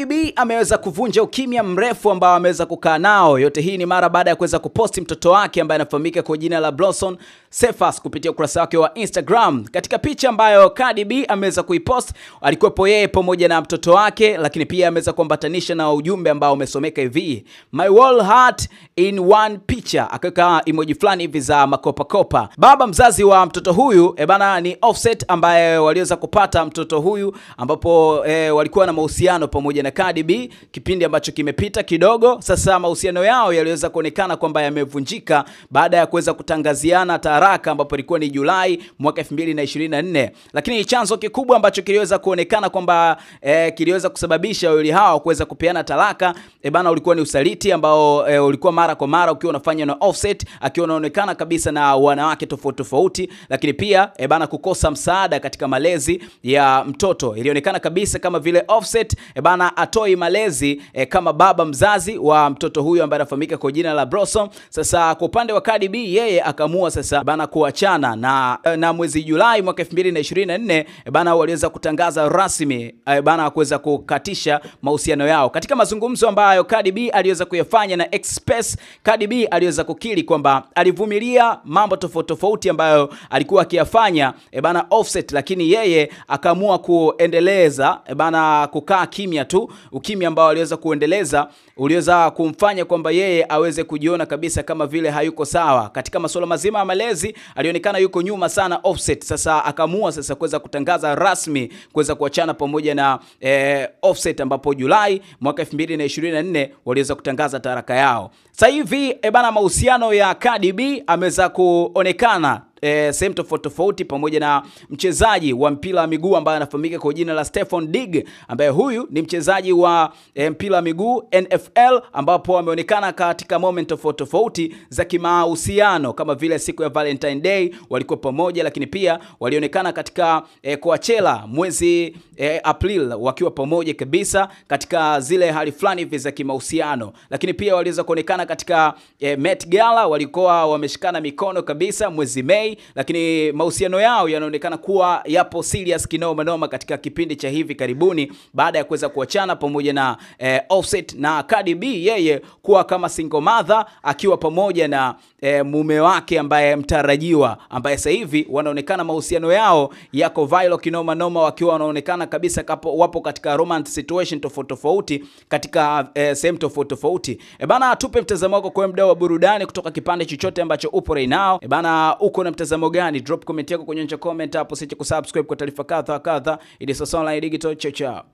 Cardi B ameweza kuvunja ukimya mrefu ambao ameweza kukaa nao. Yote hii ni mara baada ya kuweza kuposti mtoto wake ambaye anafahamika kwa jina la Blossom Cephas kupitia ukurasa wake wa Instagram. Katika picha ambayo Cardi B ameweza kuipost, alikuwepo yeye pamoja na mtoto wake, lakini pia ameweza kuambatanisha na ujumbe ambao umesomeka hivi: My whole heart in one picture. Akaweka emoji fulani hivi za makopa. Baba mzazi wa mtoto huyu ni Offset, ambaye waliweza kupata mtoto huyu ambapo walikuwa na mahusiano pamoja na Cardi B kipindi ambacho kimepita kidogo. Sasa mahusiano yao yaliweza kuonekana kwamba yamevunjika baada ya kuweza kutangaziana taraka, ambapo ilikuwa ni Julai mwaka 2024. Lakini chanzo kikubwa ambacho kiliweza kuonekana kwamba kiliweza kusababisha wawili hao kuweza kupeana talaka ulikuwa ni usaliti ambao ulikuwa mara kwa mara ukiwa unafanywa na Offset, akiwa anaonekana kabisa na wanawake tofauti, lakini pia kukosa msaada katika malezi ya mtoto. Ilionekana kabisa kama vile Offset atoi malezi kama baba mzazi wa mtoto huyu ambaye anafahamika kwa jina la Blossom. Sasa kwa upande wa Cardi B, yeye akaamua sasa kuachana na mwezi Julai mwaka 2024 waliweza kutangaza rasmi kuweza kukatisha mahusiano yao. Katika mazungumzo ambayo Cardi B aliweza kuyafanya na Express, Cardi B aliweza kukiri kwamba alivumilia mambo tofauti ambayo alikuwa akiyafanya Offset, lakini yeye akaamua kuendeleza kukaa kimya tu. Ukimya ambao aliweza kuendeleza uliweza kumfanya kwamba yeye aweze kujiona kabisa kama vile hayuko sawa katika masuala mazima ya malezi. Alionekana yuko nyuma sana Offset. Sasa akaamua sasa kuweza kutangaza rasmi kuweza kuachana pamoja na Offset, ambapo Julai mwaka 2024 waliweza kutangaza taraka yao. Sasa hivi mahusiano ya Cardi B ameweza kuonekana sehemu tofauti pamoja na mchezaji wa mpira wa miguu ambaye anafahamika kwa jina la Stefon Diggs, ambaye huyu ni mchezaji wa mpira wa miguu NFL, ambapo ameonekana katika moment tofauti za kimahusiano, kama vile siku ya Valentine Day walikuwa pamoja, lakini pia walionekana katika Coachella mwezi April wakiwa pamoja kabisa katika zile hali fulani hivi za kimahusiano. Lakini pia waliweza kuonekana katika Met Gala, walikuwa wameshikana mikono kabisa mwezi Mei. Lakini mahusiano yao yanaonekana kuwa yapo serious kinoma katika kipindi cha hivi karibuni, baada ya kuweza kuachana pamoja na Offset, na Cardi B yeye kuwa kama single mother akiwa pamoja na mume wake ambaye mtarajiwa, ambaye sasa hivi wanaonekana mahusiano yao yako viral kinoma, wakiwa wanaonekana kabisa wapo katika romance situation tofauti katika sehemu tofauti. Tupe mtazamo wako kwa mdau wa burudani kutoka kipande chochote ambacho upo right now. Uko na mtazamo gani? Drop comment yako kwenye comment hapo, usiache kusubscribe kwa taarifa kadha. Ili sasa online digital. Ciao.